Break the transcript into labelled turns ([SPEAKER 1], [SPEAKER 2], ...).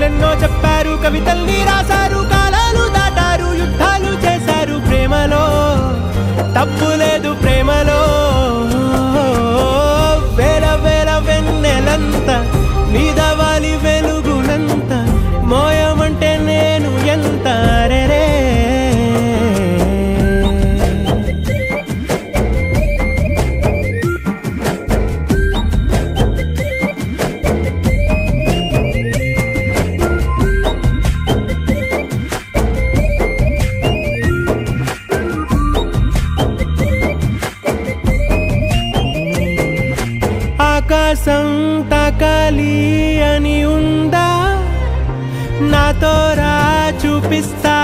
[SPEAKER 1] కథలెన్నో చెప్పారు, కవితల్ని రాశారు, కాలాలు దాటారు, యుద్ధాలు చేశారు. ప్రేమలో తప్పు లేదు, ప్రేమలో వేల వేల వెన్నెలంత నీదవాలి వెలుగునంత, మోయమంటే నేను ఎంత రే. ఆకాశం తాకాలి అని ఉందా, నాతో రా చూపిస్తా